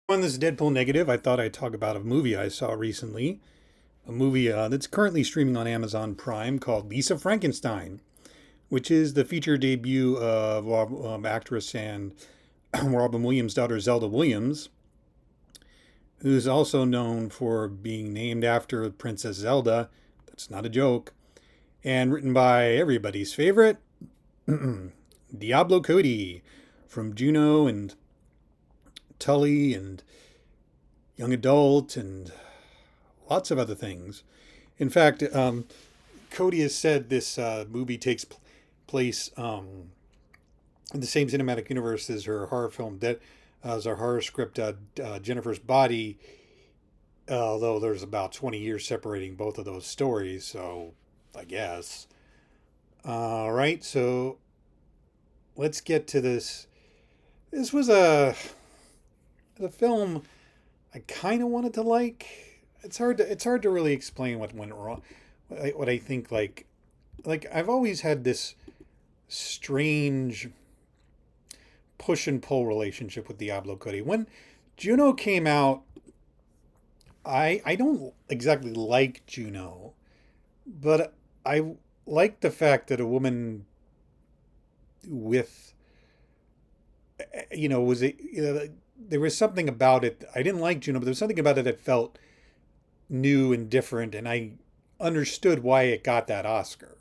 On this DeadpoolNegative, I thought I'd talk about a movie I saw recently. A movie that's currently streaming on Amazon Prime called Lisa Frankenstein, which is the feature debut of actress and Robin Williams' daughter Zelda Williams, who's also known for being named after Princess Zelda. That's not a joke. And written by everybody's favorite, Diablo Cody, from Juno and Tully and Young Adult and lots of other things. In fact, Cody has said this movie takes place in the same cinematic universe as her horror film, as her horror script, Jennifer's Body, although there's about 20 years separating both of those stories, so I guess. All right, so let's get to this. This was a film I kind of wanted to like. It's hard to really explain what went wrong. What I think like I've always had this strange push and pull relationship with Diablo Cody. When Juno came out, I don't exactly like Juno, but I like the fact that a woman with was it there was something about it. I didn't like Juno, but there was something about it that felt new and different, and I understood why it got that Oscar.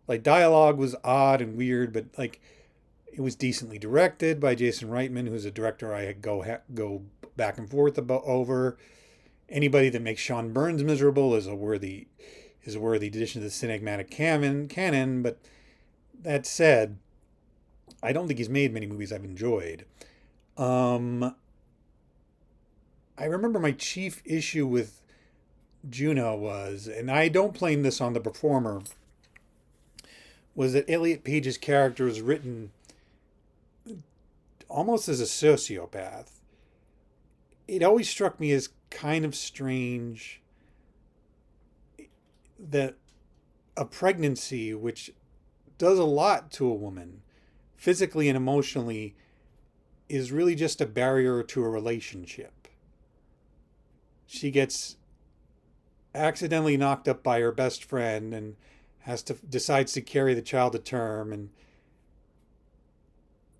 Like, dialogue was odd and weird, but like it was decently directed by Jason Reitman, who's a director I go back and forth about over. Anybody that makes Sean Burns miserable is a worthy addition to the cinematic canon. But that said, I don't think he's made many movies I've enjoyed. Um, I remember my chief issue with Juno was, and I don't blame this on the performer, was that Elliot Page's character was written almost as a sociopath. It always struck me as kind of strange that a pregnancy, which does a lot to a woman, physically and emotionally, is really just a barrier to a relationship. She gets accidentally knocked up by her best friend and decides to carry the child to term. And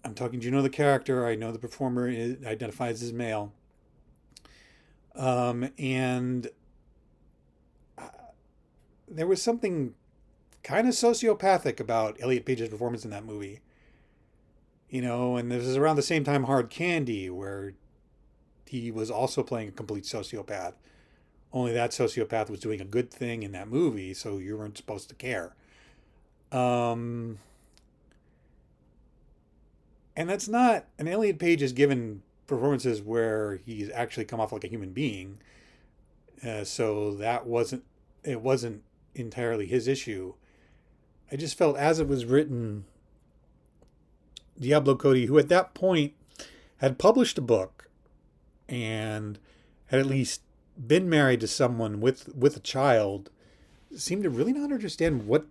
I'm talking, do you know the character? I know the performer identifies as male. And there was something kind of sociopathic about Elliot Page's performance in that movie. And this is around the same time Hard Candy, where he was also playing a complete sociopath. Only that sociopath was doing a good thing in that movie, so you weren't supposed to care. Um, and that's not, and Elliot Page has given performances where he's actually come off like a human being. So it wasn't entirely his issue. I just felt as it was written, Diablo Cody, who at that point had published a book and had at least been married to someone with a child, seemed to really not understand what,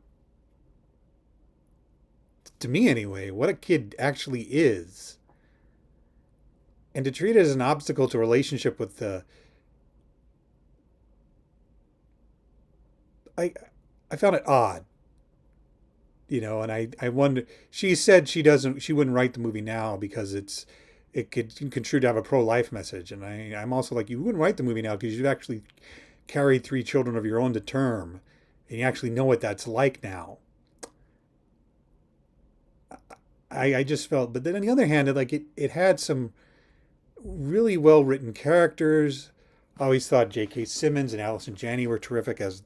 to me anyway, what a kid actually is, and to treat it as an obstacle to a relationship with the. I found it odd, and I wonder. She said she wouldn't write the movie now because it could construe to have a pro-life message, and I'm also like, you wouldn't write the movie now because you've actually carried three children of your own to term, and you actually know what that's like now. I just felt, but then on the other hand, it had some really well written characters. I always thought J.K. Simmons and Allison Janney were terrific as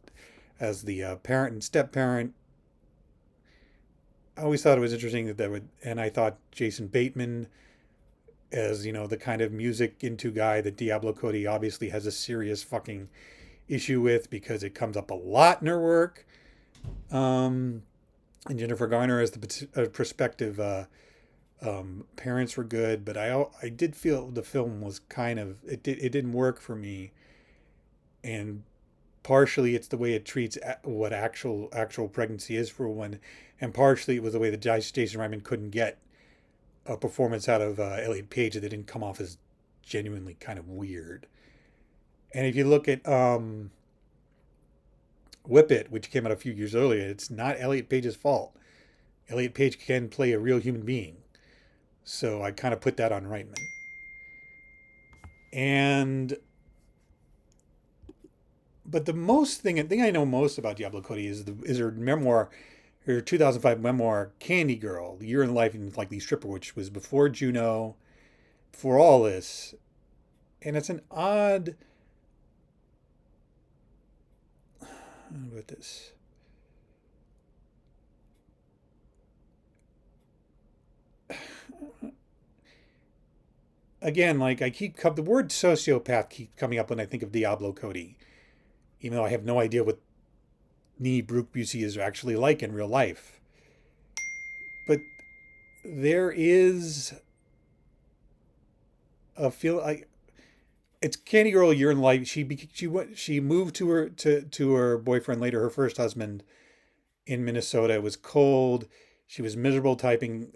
the parent and step parent. I always thought it was interesting and I thought Jason Bateman as the kind of music into guy that Diablo Cody obviously has a serious fucking issue with because it comes up a lot in her work. And Jennifer Garner as the prospective parents were good, but I did feel the film was kind of it didn't work for me, and partially it's the way it treats what actual pregnancy is for one, and partially it was the way that Jason Reitman couldn't get a performance out of Elliot Page that didn't come off as genuinely kind of weird. And if you look at Whip It, which came out a few years earlier, it's not Elliot Page's fault. Elliot Page can play a real human being. So I kind of put that on Reitman. And but the thing I know most about Diablo Cody is her memoir, her 2005 memoir, Candy Girl, The Year in the Life of Like Lee Stripper, which was before Juno, before all this. And it's an odd, how about this? Again, like the word sociopath keeps coming up when I think of Diablo Cody, even though I have no idea what Nee Brooke Busey is actually like in real life. But there is a feel like it's Candy Girl, a year in life. She moved to her boyfriend, later her first husband, in Minnesota. It was cold. She was miserable typing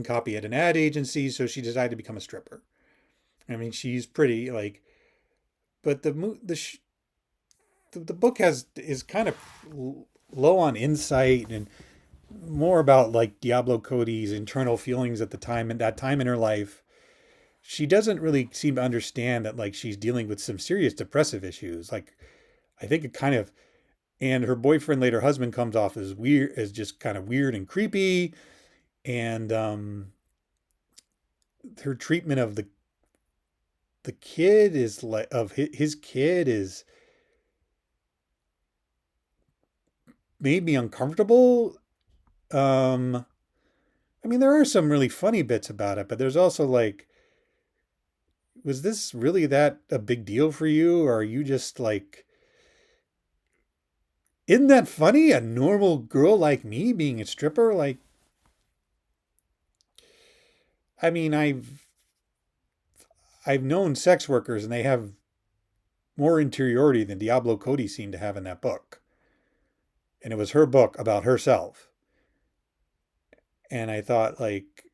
copy at an ad agency, so she decided to become a stripper. I mean, she's pretty, like, but the book is kind of low on insight and more about like Diablo Cody's internal feelings at that time in her life. She doesn't really seem to understand that like she's dealing with some serious depressive issues. Like I think it kind of, and her boyfriend, later husband, comes off as weird, as just kind of weird and creepy. And her treatment of the kid is like of his kid is made me uncomfortable. I mean, there are some really funny bits about it, but there's also like, was this really that a big deal for you? Or are you just like, isn't that funny? A normal girl like me being a stripper? Like, I mean, I've known sex workers and they have more interiority than Diablo Cody seemed to have in that book. And it was her book about herself. And I thought like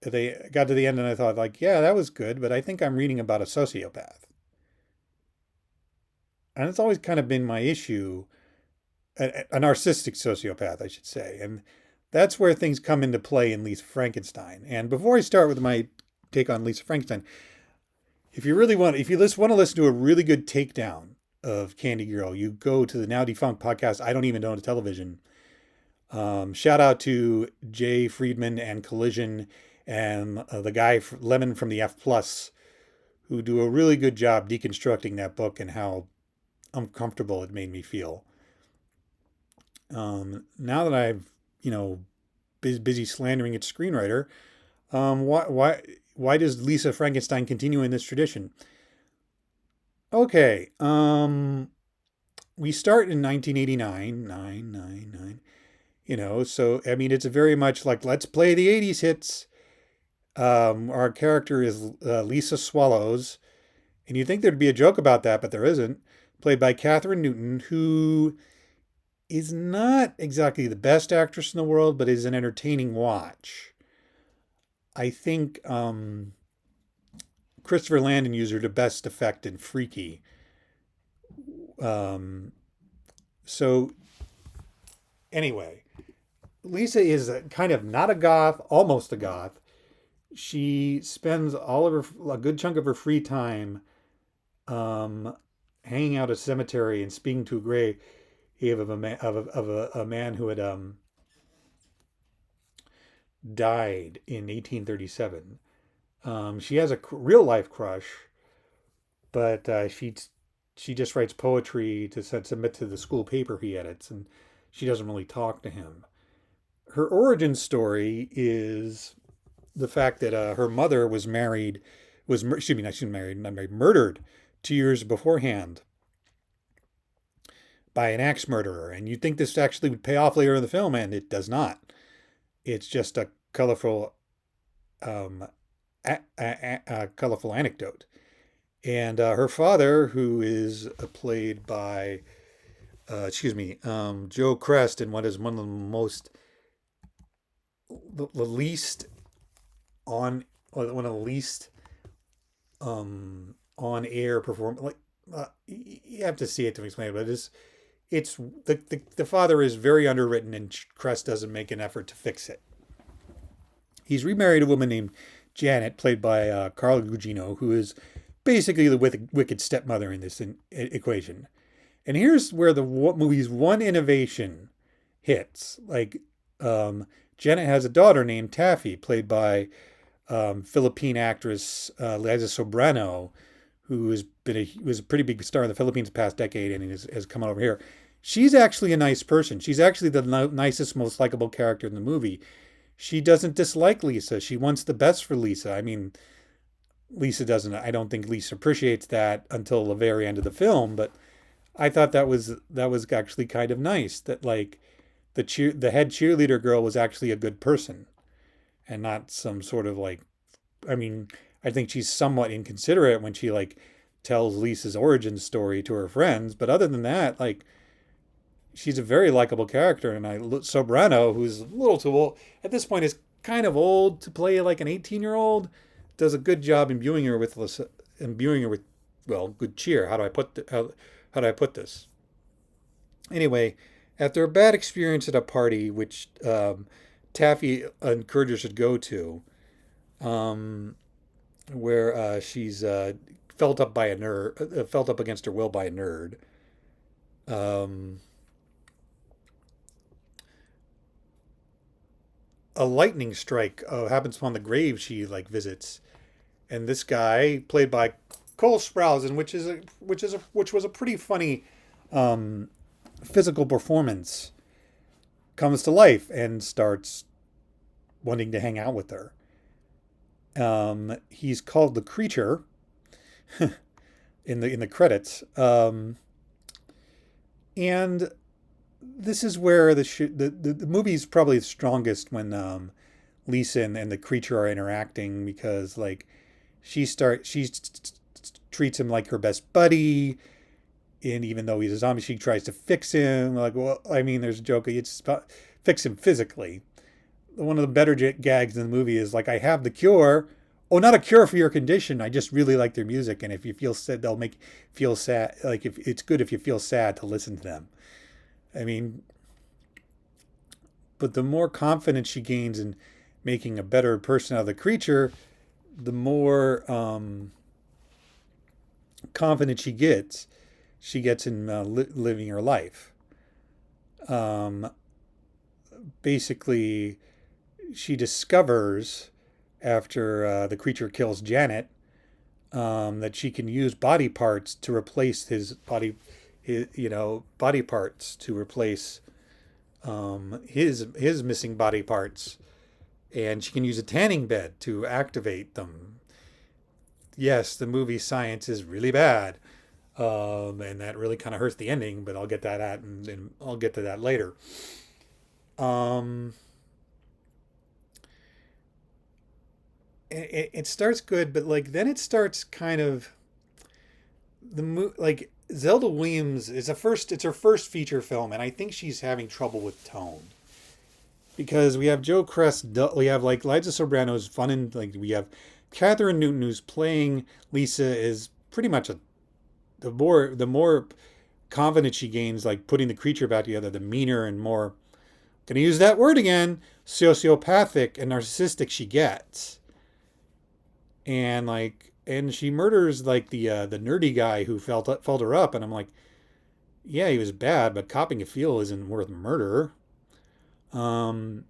they got to the end and I thought like, yeah, that was good, but I think I'm reading about a sociopath. And it's always kind of been my issue, a narcissistic sociopath, I should say. And that's where things come into play in Lisa Frankenstein. And before I start with my take on Lisa Frankenstein, if you just want to listen to a really good takedown of Candy Girl, you go to the now defunct podcast, I Don't Even Know the Television. Shout out to Jay Friedman and Collision and the guy Lemon from the F Plus, who do a really good job deconstructing that book and how uncomfortable it made me feel. Now that I've, busy slandering its screenwriter, why does Lisa Frankenstein continue in this tradition? Okay, we start in 1989, 999. So I mean, it's very much like let's play the 80s hits. Our character is Lisa Swallows, and you think there'd be a joke about that, but there isn't. Played by Kathryn Newton, who is not exactly the best actress in the world, but is an entertaining watch. I think Christopher Landon used her to best effect in Freaky. So anyway, Lisa is kind of not a goth, almost a goth. She spends a good chunk of her free time hanging out at a cemetery and speaking to a grave of a man who had died in 1837. She has a real life crush, but she just writes poetry to submit to the school paper he edits, and she doesn't really talk to him. Her origin story is the fact that her mother was married, murdered 2 years beforehand by an axe murderer. And you'd think this actually would pay off later in the film, and it does not. It's just a colorful, colorful anecdote. And her father, who is played by, Joe Chrest, in what is one of the least on one of the least on air perform like you have to see it to explain it, but it's the father is very underwritten, and Chrest doesn't make an effort to fix it. He's remarried a woman named Janet, played by Carla Gugino, who is basically the wicked stepmother in this equation. And here's where the movie's one innovation hits. Like, Janet has a daughter named Taffy, played by Philippine actress Liza Sobreano, who was a pretty big star in the Philippines the past decade and has come over here. She's actually a nice person. She's actually the nicest, most likable character in the movie. She doesn't dislike Lisa. She wants the best for Lisa. I mean, Lisa doesn't. I don't think Lisa appreciates that until the very end of the film. But I thought that was actually kind of nice. That like the head cheerleader girl was actually a good person, and not some sort of like. I mean, I think she's somewhat inconsiderate when she like tells Lisa's origin story to her friends. But other than that, like, she's a very likable character, and Sobrano, who's a little too old at this point, is kind of old to play like an 18-year-old, does a good job imbuing her with well, good cheer. How do I put this? Anyway, after a bad experience at a party, which Taffy encourages her to go to, um, where she's felt up by a nerd, felt up against her will by a nerd. Um, a lightning strike happens upon the grave she like visits, and this guy, played by Cole Sprouse, and which was a pretty funny um, physical performance, comes to life and starts wanting to hang out with her. He's called the Creature in the credits, and this is where the movie's probably the strongest when Lisa and the Creature are interacting, because like she treats him like her best buddy, and even though he's a zombie, she tries to fix him. Like, well, I mean, there's a joke. It's about fix him physically. One of the better gags in the movie is like, I have the cure. Oh, not a cure for your condition. I just really like their music, and if you feel sad, they'll make you feel sad. Like, if it's good if you feel sad to listen to them. I mean, but the more confidence she gains in making a better person out of the Creature, the more confident she gets in living her life. Um, Basically, she discovers after the Creature kills Janet that she can use body parts to replace body parts to replace his missing body parts, and she can use a tanning bed to activate them. Yes, the movie science is really bad, and that really kind of hurts the ending. But I'll get that and I'll get to that later. Um, it starts good, but like then it starts kind of like Zelda Williams is it's her first feature film, and I think she's having trouble with tone, because we have Joe Chrest, we have like Liza Sobreano's fun, and like we have Kathryn Newton, who's playing Lisa, is pretty much the more confident she gains, like putting the Creature back together, the meaner and more, gonna use that word again, sociopathic and narcissistic she gets. And she murders like the nerdy guy who felt her up, and I'm like, yeah, he was bad, but copping a feel isn't worth murder. Um,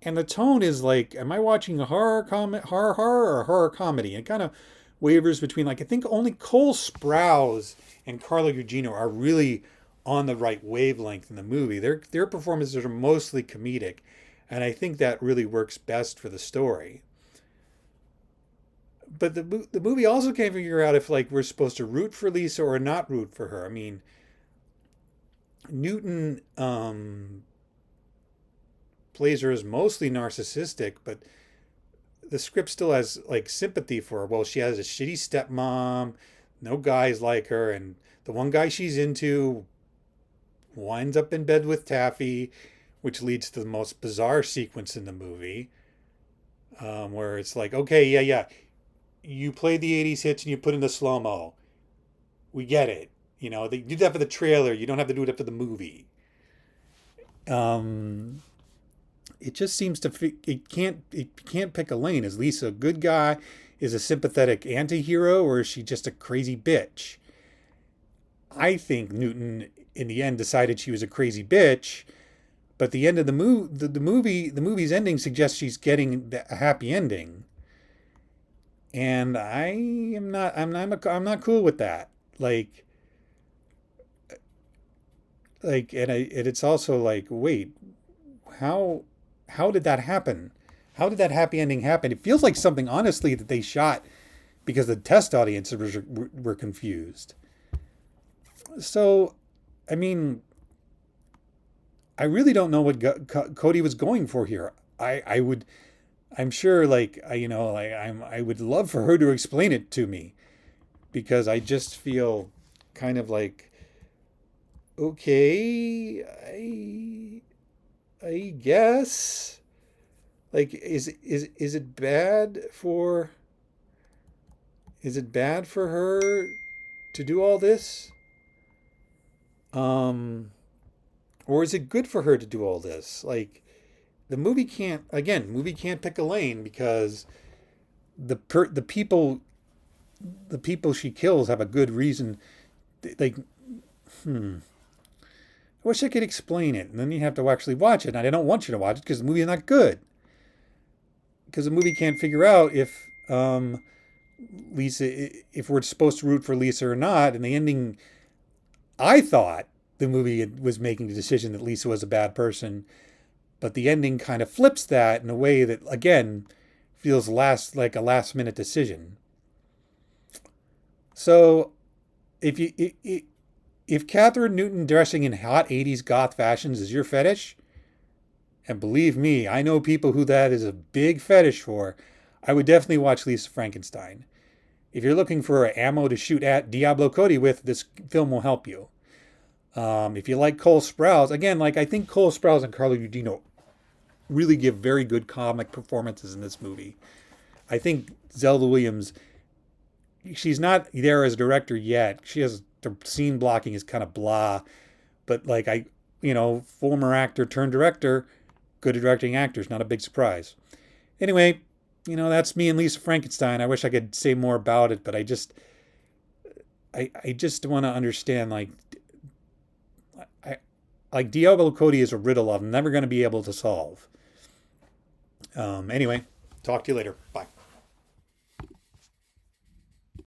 and the tone is like, am I watching a horror or horror comedy? And it kind of wavers between, like, I think only Cole Sprouse and Carla Gugino are really on the right wavelength in the movie. Their performances are mostly comedic, and I think that really works best for the story. But the movie also can't figure out if like we're supposed to root for Lisa or not root for her. I mean, Newton plays her as mostly narcissistic, but the script still has like sympathy for her. Well, she has a shitty stepmom, no guys like her, and the one guy she's into winds up in bed with Taffy, which leads to the most bizarre sequence in the movie, where it's like, okay, yeah, yeah, you played the 80s hits and you put in the slow mo. We get it. You know, they do that for the trailer. You don't have to do that for the movie. Um, it just seems to it can't pick a lane. Is Lisa a good guy? Is a sympathetic anti-hero, or is she just a crazy bitch? I think Newton in the end decided she was a crazy bitch, but the end of the movie's ending suggests she's getting a happy ending, and I'm not cool with that. Like and it's also like, wait, how how did that happen? How did that happy ending happen? It feels like something, honestly, that they shot because the test audiences were confused. So, I mean, I really don't know what Cody was going for here. I would, I'm sure, like, I would love for her to explain it to me, because I just feel kind of like, okay, I guess, like, is it bad for, her to do all this? Um, or is it good for her to do all this? Like, movie can't pick a lane, because the per, the people she kills have a good reason. Like, hmm, I wish I could explain it, and then you have to actually watch it. And I don't want you to watch it because the movie is not good. Because the movie can't figure out Lisa, if we're supposed to root for Lisa or not. And the ending, I thought the movie was making the decision that Lisa was a bad person, but the ending kind of flips that in a way that, again, feels like a last minute decision. So if you if Kathryn Newton dressing in hot 80s goth fashions is your fetish, and believe me, I know people who that is a big fetish for, I would definitely watch Lisa Frankenstein. If you're looking for ammo to shoot at Diablo Cody with, this film will help you. If you like Cole Sprouse, again, like, I think Cole Sprouse and Carla Gugino really give very good comic performances in this movie. I think Zelda Williams, she's not there as director yet. She has, the scene blocking is kind of blah, but like, former actor turned director, good at directing actors, not a big surprise. Anyway, that's me and Lisa Frankenstein. I wish I could say more about it, but I just want to understand, like, I like, Diablo Cody is a riddle I'm never going to be able to solve. Anyway, talk to you later. Bye.